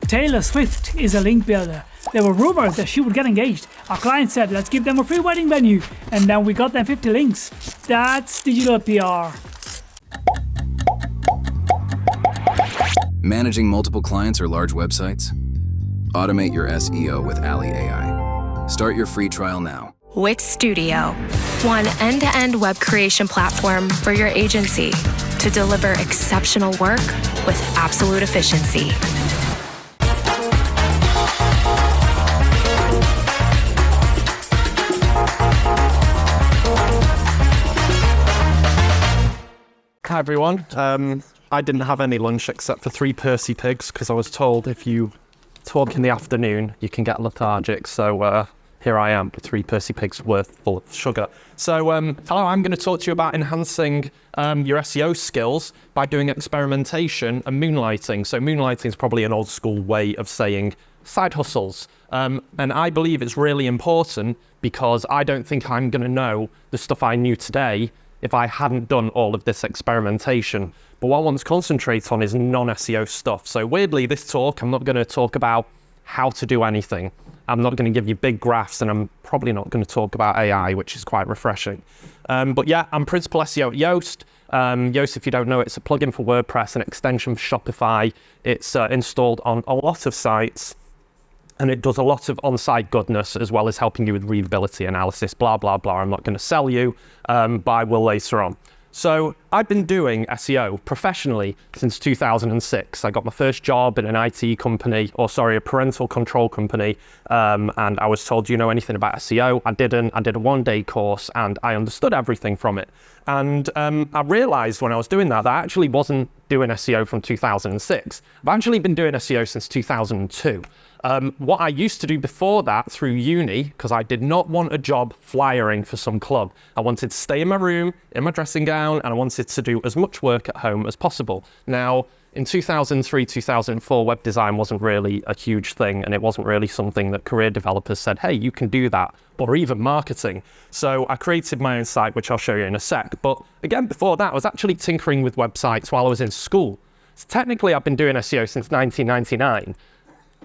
Taylor Swift is a link builder. There were rumors that she would get engaged. Our client said, let's give them a free wedding venue. And then we got them 50 links. That's digital PR. Managing multiple clients or large websites? Automate your SEO with Alley AI. Start your free trial now. Wix Studio, one end-to-end web creation platform for your agency to deliver exceptional work with absolute efficiency. Hi everyone. I didn't have any lunch except for 3 Percy pigs because I was told if you talk in the afternoon you can get lethargic. So here I am with 3 Percy pigs worth full of sugar. So hello, I'm going to talk to you about enhancing your SEO skills by doing experimentation and moonlighting. So moonlighting is probably an old school way of saying side hustles. And I believe it's really important because I don't think I'm going to know the stuff I knew today if I hadn't done all of this experimentation. But what I want to concentrate on is non-SEO stuff. So weirdly, this talk, I'm not going to talk about how to do anything. I'm not going to give you big graphs, and I'm probably not going to talk about AI, which is quite refreshing. But yeah, I'm Principal SEO at Yoast. Yoast, if you don't know, it's a plugin for WordPress, an extension for Shopify. It's installed on a lot of sites, and it does a lot of on-site goodness as well as helping you with readability analysis, blah, blah, blah. I'm not going to sell you, but I will later on. So I've been doing SEO professionally since 2006. I got my first job in an IT company, a parental control company, and I was told, do you know anything about SEO? I didn't. I did a 1-day course and I understood everything from it. And I realized when I was doing that I actually wasn't doing SEO from 2006. I've actually been doing SEO since 2002. What I used to do before that through uni, because I did not want a job flyering for some club. I wanted to stay in my room, in my dressing gown, and I wanted to do as much work at home as possible. Now, in 2003, 2004, web design wasn't really a huge thing, and it wasn't really something that career developers said, hey, you can do that, or even marketing. So I created my own site, which I'll show you in a sec. But again, before that, I was actually tinkering with websites while I was in school. So technically, I've been doing SEO since 1999.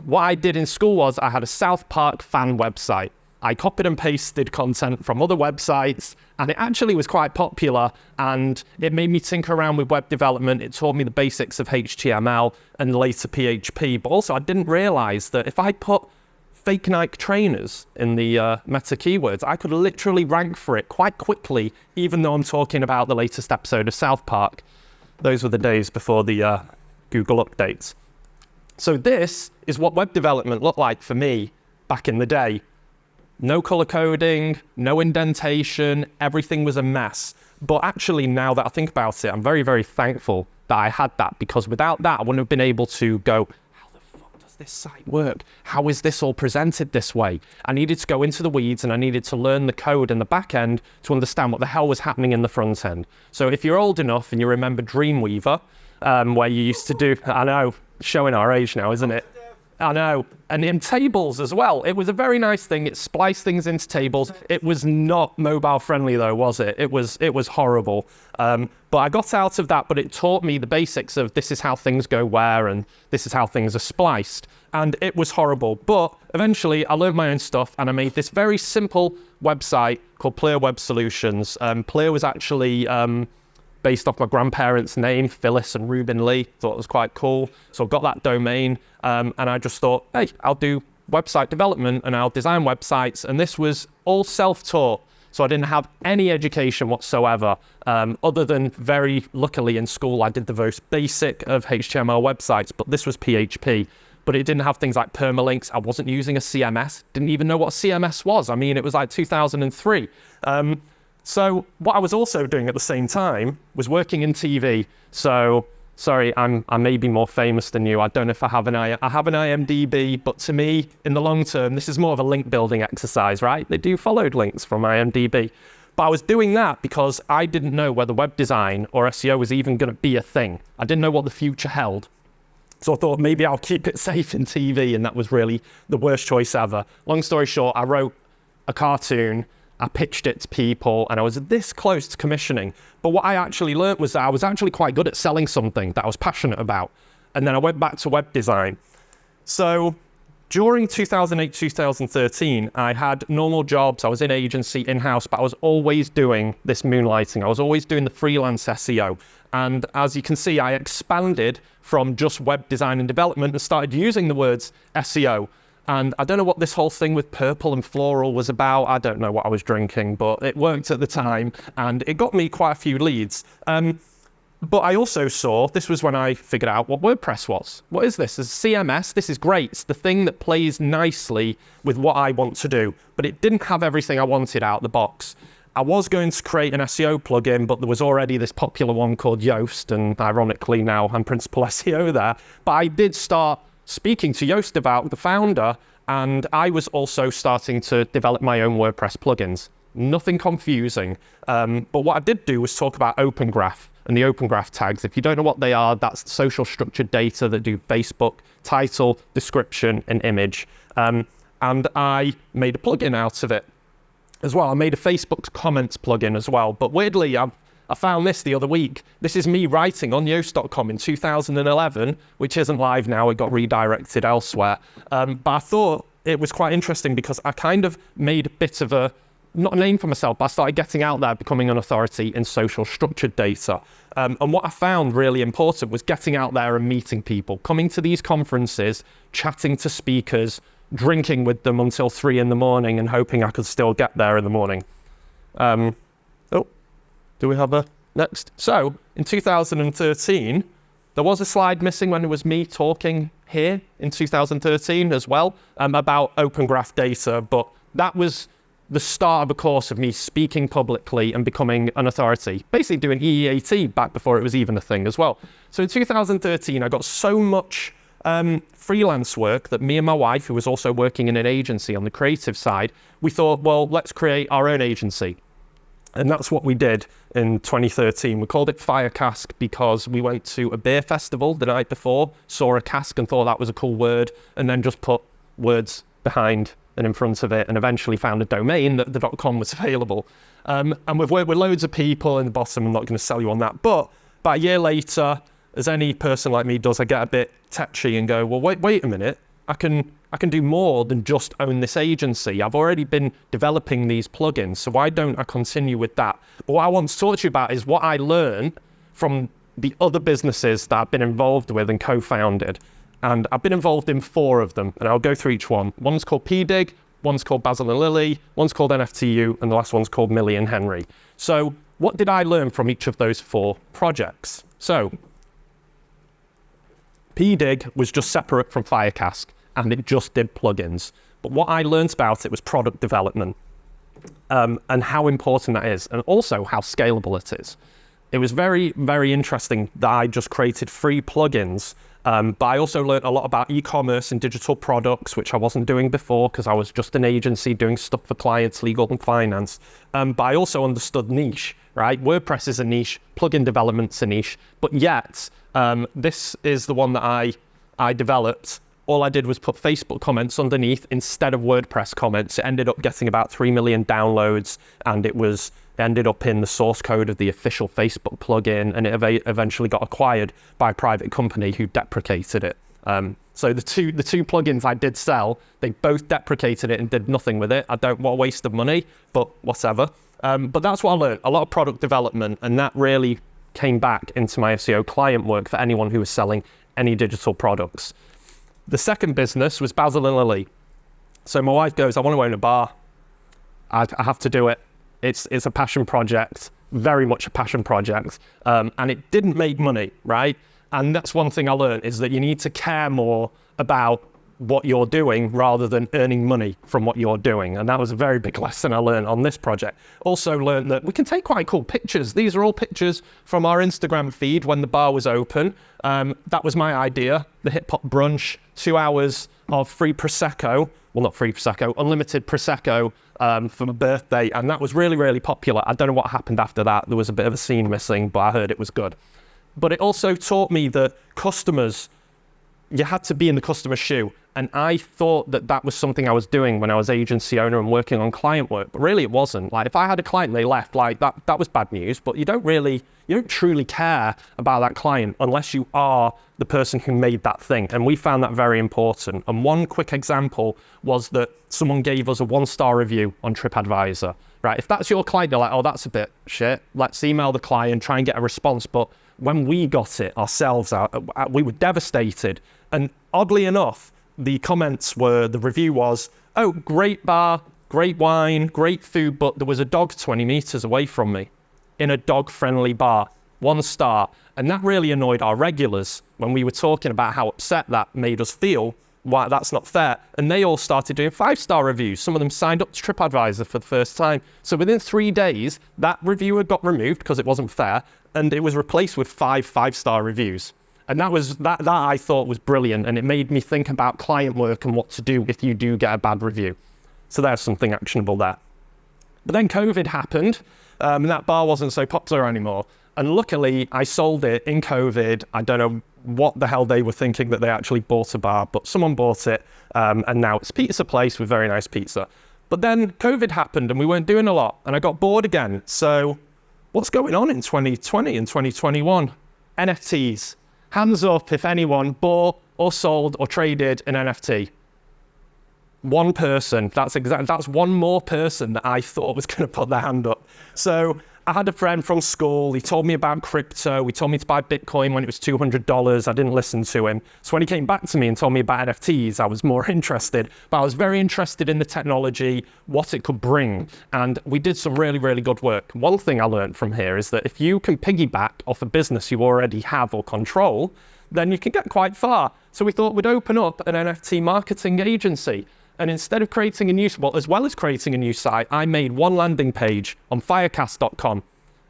What I did in school was I had a South Park fan website. I copied and pasted content from other websites, and it actually was quite popular, and it made me tinker around with web development. It taught me the basics of HTML and later PHP, but also I didn't realize that if I put fake Nike trainers in the meta keywords, I could literally rank for it quite quickly, even though I'm talking about the latest episode of South Park. Those were the days before the Google updates. So this is what web development looked like for me back in the day. No color coding, no indentation, everything was a mess. But actually, now that I think about it, I'm very, very thankful that I had that, because without that, I wouldn't have been able to go, how the fuck does this site work? How is this all presented this way? I needed to go into the weeds, and I needed to learn the code in the back end to understand what the hell was happening in the front end. So if you're old enough and you remember Dreamweaver, where you used to do, I know, showing our age now, isn't it? I know. And in tables as well. It was a very nice thing. It spliced things into tables. It was not mobile friendly though, was it? It was horrible. But I got out of that, but it taught me the basics of this is how things go where, and this is how things are spliced. And it was horrible. But eventually I learned my own stuff, and I made this very simple website called Player Web Solutions. Player was actually based off my grandparents' name, Phyllis and Reuben Lee. Thought it was quite cool. So I got that domain, and I just thought, hey, I'll do website development and I'll design websites. And this was all self-taught. So I didn't have any education whatsoever, other than very luckily in school, I did the most basic of HTML websites, but this was PHP. But it didn't have things like permalinks. I wasn't using a CMS, didn't even know what a CMS was. I mean, it was like 2003. So what I was also doing at the same time was working in TV. So, sorry, I may be more famous than you. I don't know if I have an IMDb, but to me, in the long term, this is more of a link building exercise, right? They do followed links from IMDb. But I was doing that because I didn't know whether web design or SEO was even going to be a thing. I didn't know what the future held. So I thought maybe I'll keep it safe in TV, and that was really the worst choice ever. Long story short, I wrote a cartoon, I pitched it to people, and I was this close to commissioning. But what I actually learned was that I was actually quite good at selling something that I was passionate about. And then I went back to web design. So during 2008, 2013, I had normal jobs. I was in agency, in-house, but I was always doing this moonlighting. I was always doing the freelance SEO. And as you can see, I expanded from just web design and development and started using the words SEO. And I don't know what this whole thing with purple and floral was about. I don't know what I was drinking, but it worked at the time and it got me quite a few leads. But I also saw, this was when I figured out what WordPress was. What is this? It's a CMS. This is great. It's the thing that plays nicely with what I want to do, but it didn't have everything I wanted out the box. I was going to create an SEO plugin, but there was already this popular one called Yoast, and ironically now I'm principal SEO there. But I did start speaking to Yoast about the founder, and I was also starting to develop my own WordPress plugins. Nothing confusing. But what I did do was talk about Open Graph and the Open Graph tags. If you don't know what they are, that's social structured data that do Facebook, title, description, and image. And I made a plugin out of it as well. I made a Facebook comments plugin as well. But weirdly, I found this the other week. This is me writing on yoast.com in 2011, which isn't live now. It got redirected elsewhere. But I thought it was quite interesting because I kind of made a bit of a, not a name for myself, but I started getting out there, becoming an authority in social structured data. And what I found really important was getting out there and meeting people, coming to these conferences, chatting to speakers, drinking with them until 3 a.m. and hoping I could still get there in the morning. Do we have a next? So in 2013, there was a slide missing when it was me talking here in 2013 as well about Open Graph data, but that was the start of a course of me speaking publicly and becoming an authority, basically doing EEAT back before it was even a thing as well. So in 2013, I got so much freelance work that me and my wife, who was also working in an agency on the creative side, we thought, well, let's create our own agency. And that's what we did in 2013. We called it Fire Cask because we went to a beer festival the night before, saw a cask and thought that was a cool word, and then just put words behind and in front of it, and eventually found a domain that the .com was available. And we've worked with loads of people in the bottom. I'm not going to sell you on that. But about a year later, as any person like me does, I get a bit tetchy and go, well, wait a minute. I can do more than just own this agency. I've already been developing these plugins, so why don't I continue with that? But what I want to talk to you about is what I learned from the other businesses that I've been involved with and co-founded. And I've been involved in 4 of them, and I'll go through each one. One's called PDig, one's called Basil and Lily, one's called NFTU, and the last one's called Millie and Henry. So what did I learn from each of those 4 projects? So PDig was just separate from Firecask, and it just did plugins. But what I learned about it was product development, and how important that is, and also how scalable it is. It was very, very interesting that I just created free plugins, but I also learned a lot about e-commerce and digital products, which I wasn't doing before because I was just an agency doing stuff for clients, legal and finance. But I also understood niche, right? WordPress is a niche, plugin development's a niche, but yet this is the one that I developed. All I did was put Facebook comments underneath instead of WordPress comments. It ended up getting about 3 million downloads, and it ended up in the source code of the official Facebook plugin, and it eventually got acquired by a private company who deprecated it. So the two plugins I did sell, they both deprecated it and did nothing with it. What a waste of money, but whatever. But that's what I learned, a lot of product development, and that really came back into my SEO client work for anyone who was selling any digital products. The second business was Basil and Lily. So my wife goes, I want to own a bar. I have to do it. It's a passion project, very much a passion project. And it didn't make money, right? And that's one thing I learned, is that you need to care more about what you're doing rather than earning money from what you're doing. And that was a very big lesson I learned on this project. Also learned that we can take quite cool pictures. These are all pictures from our Instagram feed when the bar was open. That was my idea, the hip hop brunch, 2 hours of free Prosecco. Well, not free Prosecco, unlimited Prosecco for my birthday. And that was really, really popular. I don't know what happened after that. There was a bit of a scene missing, but I heard it was good. But it also taught me that customers, you had to be in the customer's shoe. And I thought that that was something I was doing when I was agency owner and working on client work, but really it wasn't. Like if I had a client and they left, like that was bad news, but you don't truly care about that client unless you are the person who made that thing. And we found that very important. And one quick example was that someone gave us a 1-star review on TripAdvisor, right? If that's your client, you're like, oh, that's a bit shit. Let's email the client, try and get a response. But when we got it ourselves, we were devastated. And oddly enough, the review was, oh, great bar, great wine, great food, but there was a dog 20 meters away from me in a dog-friendly bar, 1 star. And that really annoyed our regulars when we were talking about how upset that made us feel. Why that's not fair. And they all started doing 5-star reviews. Some of them signed up to TripAdvisor for the first time. So within 3 days, that reviewer got removed because it wasn't fair, and it was replaced with 5-star reviews. And that I thought was brilliant, and it made me think about client work and what to do if you do get a bad review. So there's something actionable there. But then COVID happened, and that bar wasn't so popular anymore. And luckily, I sold it in COVID. I don't know what the hell they were thinking that they actually bought a bar, but someone bought it, and now it's pizza place with very nice pizza. But then COVID happened, and we weren't doing a lot, and I got bored again. So what's going on in 2020 and 2021? NFTs. Hands up if anyone bought or sold or traded an NFT. One person. That's one more person that I thought was going to put their hand up. So I had a friend from school. He told me about crypto. He told me to buy Bitcoin when it was $200. I didn't listen to him. So when he came back to me and told me about NFTs, I was more interested. But I was very interested in the technology, what it could bring. And we did some really, really good work. One thing I learned from here is that if you can piggyback off a business you already have or control, then you can get quite far. So we thought we'd open up an NFT marketing agency. And instead of creating a new, as well as creating a new site, I made one landing page on firecast.com.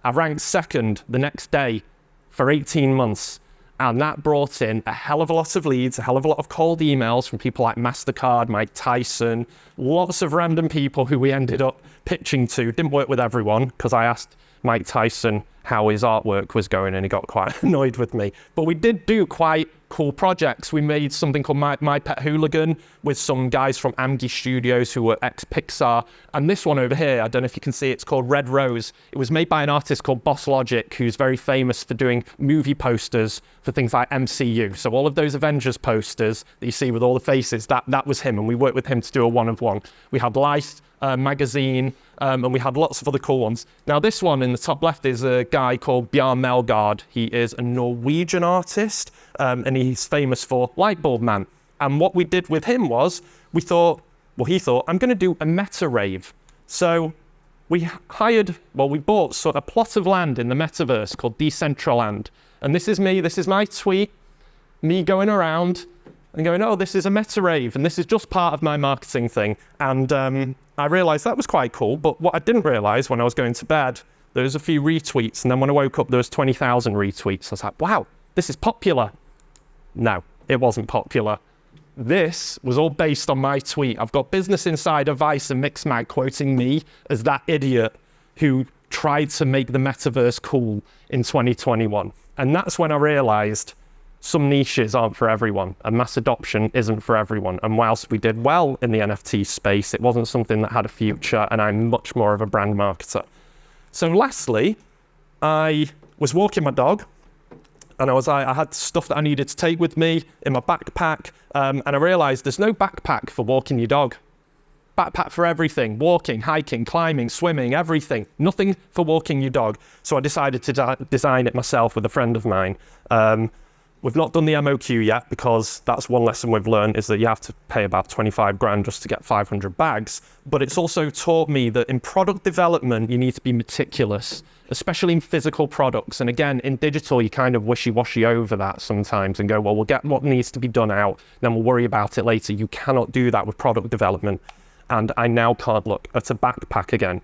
I ranked second the next day for 18 months. And that brought in a hell of a lot of leads, a hell of a lot of cold emails from people like MasterCard, Mike Tyson, lots of random people who we ended up pitching to. Didn't work with everyone because I asked Mike Tyson how his artwork was going and he got quite annoyed with me. But we did do quite cool projects. We made something called My Pet Hooligan with some guys from Amgi Studios who were ex-Pixar. And this one over here, I don't know if you can see, it's called Red Rose. It was made by an artist called Boss Logic, who's very famous for doing movie posters for things like MCU. So all of those Avengers posters that you see with all the faces, that was him. And we worked with him to do a one-of-one. We had Life magazine, and we had lots of other cool ones. Now this one in the top left is a guy called Bjarne Melgaard. He is a Norwegian artist, and he's famous for Lightbulb Man. And what we did with him was, he thought, I'm going to do a meta rave. So we bought sort of a plot of land in the metaverse called Decentraland. And this is me, this is my tweet, me going around and going, oh, this is a meta rave, and this is just part of my marketing thing. And I realized that was quite cool, but what I didn't realize when I was going to bed, there was a few retweets, and then when I woke up, there was 20,000 retweets. I was like, wow, this is popular. No, it wasn't popular. This was all based on my tweet. I've got Business Insider, Vice, and Mixmag quoting me as that idiot who tried to make the metaverse cool in 2021. And that's when I realized some niches aren't for everyone, and mass adoption isn't for everyone. And whilst we did well in the NFT space, it wasn't something that had a future, and I'm much more of a brand marketer. So lastly, I was walking my dog, and I had stuff that I needed to take with me in my backpack, and I realized there's no backpack for walking your dog. Backpack for everything, walking, hiking, climbing, swimming, everything. Nothing for walking your dog. So I decided to design it myself with a friend of mine. We've not done the MOQ yet because that's one lesson we've learned, is that you have to pay about 25 grand just to get 500 bags. But it's also taught me that in product development, you need to be meticulous, especially in physical products. And again, in digital, you kind of wishy-washy over that sometimes and go, well, we'll get what needs to be done out, then we'll worry about it later. You cannot do that with product development. And I now can't look at a backpack again.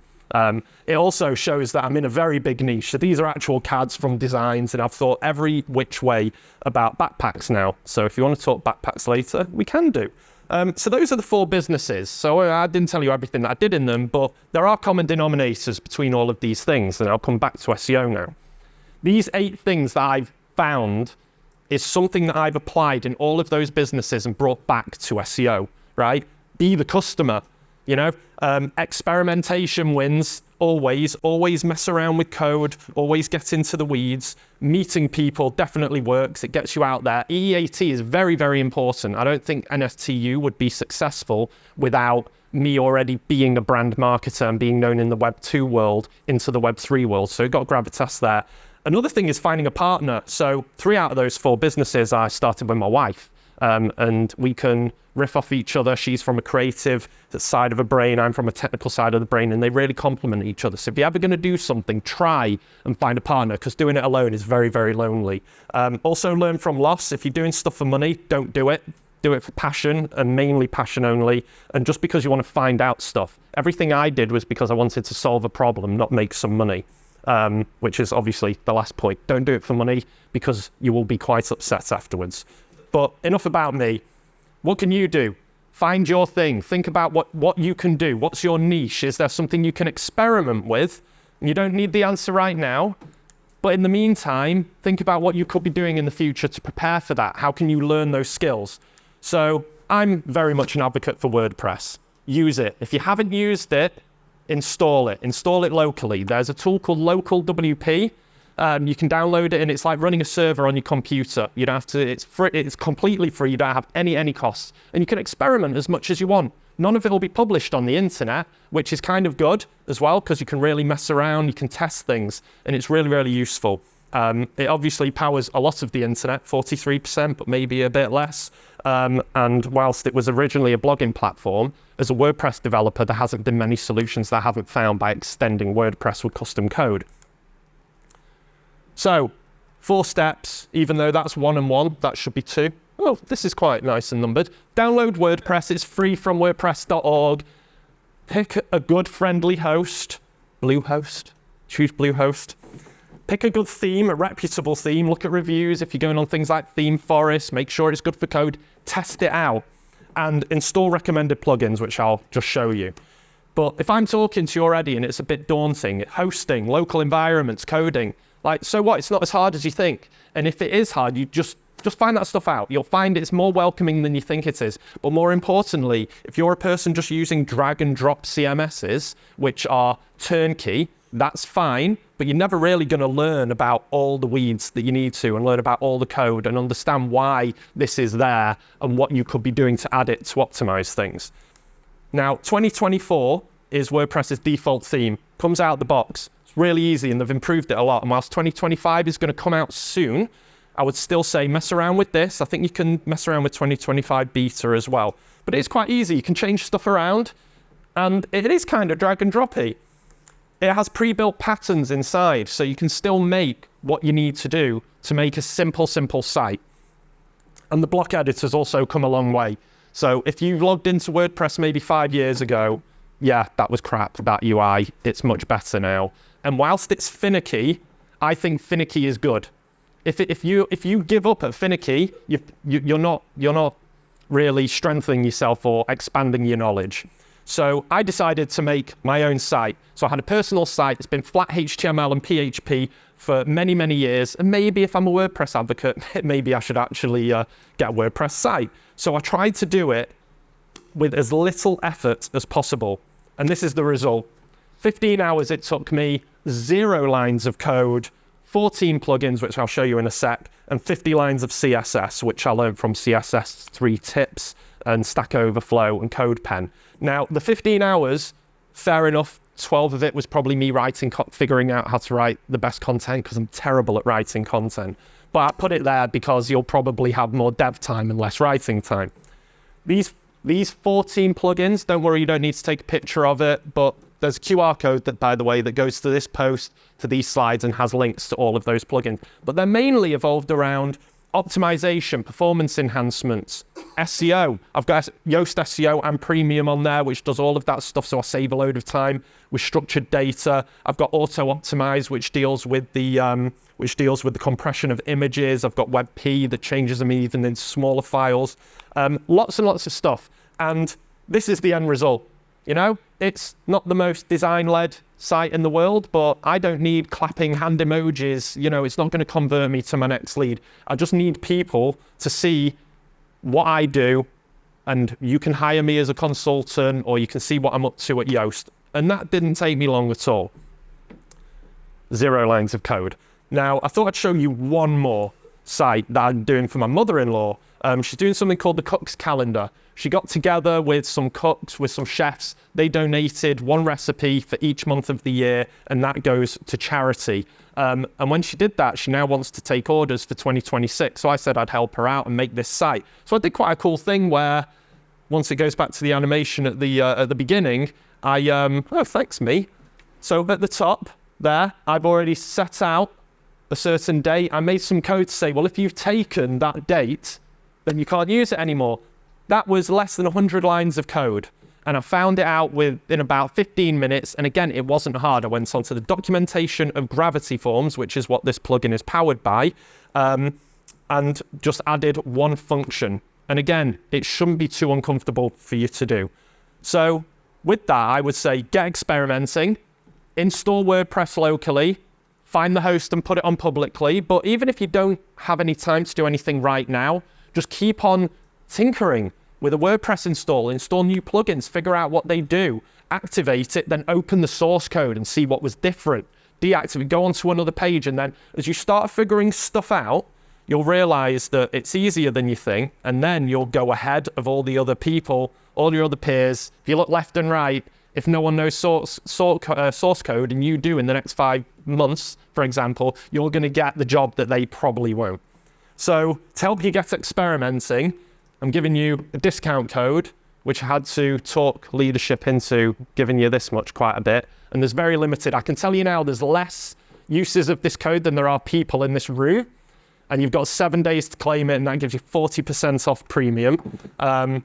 It also shows that I'm in a very big niche. So these are actual CADs from designs, and I've thought every which way about backpacks now. So if you want to talk backpacks later, we can do. So those are the 4 businesses. So I didn't tell you everything that I did in them, but there are common denominators between all of these things, and I'll come back to SEO now. These 8 things that I've found is something that I've applied in all of those businesses and brought back to SEO, right? Be the customer, you know? Experimentation wins, always mess around with code, always get into the weeds. Meeting people definitely works, it gets you out there. EEAT is very, very important. I don't think NSTU would be successful without me already being a brand marketer and being known in the Web 2 world into the Web 3 world. So you've got gravitas there. Another thing is finding a partner. So 3 out of those 4 businesses I started with my wife, and we can riff off each other. She's from a creative side of a brain, I'm from a technical side of the brain, and they really complement each other. So if you're ever going to do something, try and find a partner, because doing it alone is very, very lonely. Also learn from loss. If you're doing stuff for money, don't do it. Do it for passion, and mainly passion only, and just because you want to find out stuff. Everything I did was because I wanted to solve a problem, not make some money, which is obviously the last point. Don't do it for money, because you will be quite upset afterwards. But enough about me. What can you do? Find your thing. Think about what you can do. What's your niche? Is there something you can experiment with? And you don't need the answer right now. But in the meantime, think about what you could be doing in the future to prepare for that. How can you learn those skills? So I'm very much an advocate for WordPress. Use it. If you haven't used it, install it. Install it locally. There's a tool called Local WP. You can download it, and it's like running a server on your computer. You don't have to. It's free. It's completely free. You don't have any costs, and you can experiment as much as you want. None of it will be published on the internet, which is kind of good as well, because you can really mess around. You can test things, and it's really, really useful. It obviously powers a lot of the internet, 43%, but maybe a bit less. And whilst it was originally a blogging platform, as a WordPress developer, there hasn't been many solutions that I haven't found by extending WordPress with custom code. So 4 steps, even though that's 1 and 1, that should be 2. Oh, this is quite nice and numbered. Download WordPress, it's free from wordpress.org. Pick a good friendly host, Bluehost, choose Bluehost. Pick a good theme, a reputable theme. Look at reviews. If you're going on things like Theme Forest, make sure it's good for code. Test it out and install recommended plugins, which I'll just show you. But if I'm talking to you already and it's a bit daunting, hosting, local environments, coding, like, so what? It's not as hard as you think. And if it is hard, you just find that stuff out. You'll find it's more welcoming than you think it is. But more importantly, if you're a person just using drag and drop CMSs, which are turnkey, that's fine, but you're never really going to learn about all the weeds that you need to, and learn about all the code and understand why this is there and what you could be doing to add it to optimize things. Now, 2024 is WordPress's default theme. Comes out the box. It's really easy, and they've improved it a lot. And whilst 2025 is going to come out soon, I would still say mess around with this. I think you can mess around with 2025 beta as well. But it is quite easy. You can change stuff around, and it is kind of drag and droppy. It has pre-built patterns inside, so you can still make what you need to do to make a simple site. And the block editor's also come a long way. So if you logged into WordPress maybe 5 years ago, yeah, that was crap, that UI. It's much better now. And whilst it's finicky, I think finicky is good. If you give up at finicky, you're not really strengthening yourself or expanding your knowledge. So I decided to make my own site. So I had a personal site. It's been flat HTML and PHP for many, many years. And maybe if I'm a WordPress advocate, maybe I should actually get a WordPress site. So I tried to do it with as little effort as possible. And this is the result. 15 hours it took me, 0 lines of code, 14 plugins, which I'll show you in a sec, and 50 lines of CSS, which I learned from CSS3 tips and Stack Overflow and CodePen. Now, the 15 hours, fair enough, 12 of it was probably me figuring out how to write the best content, because I'm terrible at writing content. But I put it there because you'll probably have more dev time and less writing time. These 14 plugins, don't worry, you don't need to take a picture of it, but there's a QR code that, by the way, that goes to this post, to these slides, and has links to all of those plugins. But they're mainly evolved around optimization, performance enhancements, SEO. I've got Yoast SEO and Premium on there, which does all of that stuff, so I save a load of time with structured data. I've got Auto Optimize, which deals with the compression of images. I've got WebP that changes them even in smaller files. Lots and lots of stuff. And this is the end result. You know, it's not the most design-led site in the world, but I don't need clapping hand emojis. You know, it's not going to convert me to my next lead. I just need people to see what I do, and you can hire me as a consultant, or you can see what I'm up to at Yoast. And that didn't take me long at all. 0 lines of code. Now, I thought I'd show you one more site that I'm doing for my mother-in-law. She's doing something called the Cook's Calendar. She got together with some cooks, with some chefs. They donated 1 recipe for each month of the year, and that goes to charity. And when she did that, she now wants to take orders for 2026. So I said I'd help her out and make this site. So I did quite a cool thing where, once it goes back to the animation at the beginning, oh, thanks, me. So at the top there, I've already set out a certain date. I made some code to say, well, if you've taken that date, then you can't use it anymore. That was less than 100 lines of code. And I found it out in about 15 minutes. And again, it wasn't hard. I went onto the documentation of Gravity Forms, which is what this plugin is powered by, and just added 1 function. And again, it shouldn't be too uncomfortable for you to do. So with that, I would say get experimenting, install WordPress locally, find the host and put it on publicly. But even if you don't have any time to do anything right now, just keep on tinkering with a WordPress install new plugins, figure out what they do, activate it, then open the source code and see what was different. Deactivate, go onto another page, and then as you start figuring stuff out, you'll realize that it's easier than you think, and then you'll go ahead of all the other people, all your other peers. If you look left and right, if no one knows source code and you do in the next 5 months, for example, you're going to get the job that they probably won't. So to help you get experimenting, I'm giving you a discount code, which I had to talk leadership into giving you this much quite a bit. And there's very limited. I can tell you now, there's less uses of this code than there are people in this room. And you've got 7 days to claim it, and that gives you 40% off premium. And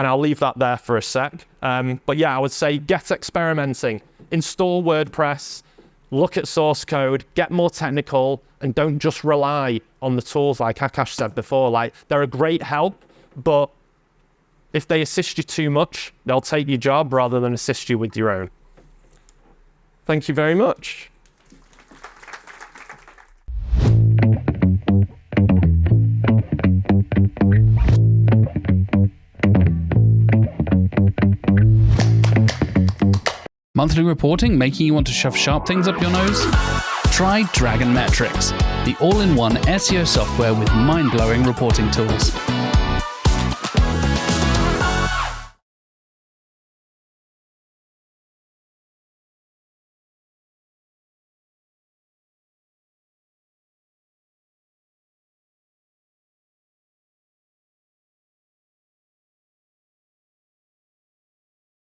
I'll leave that there for a sec. But yeah, I would say get experimenting. Install WordPress, look at source code, get more technical, and don't just rely on the tools like Akash said before. Like, they're a great help, but if they assist you too much, they'll take your job rather than assist you with your own. Thank you very much. Monthly reporting making you want to shove sharp things up your nose? Try Dragon Metrics, the all-in-one SEO software with mind-blowing reporting tools.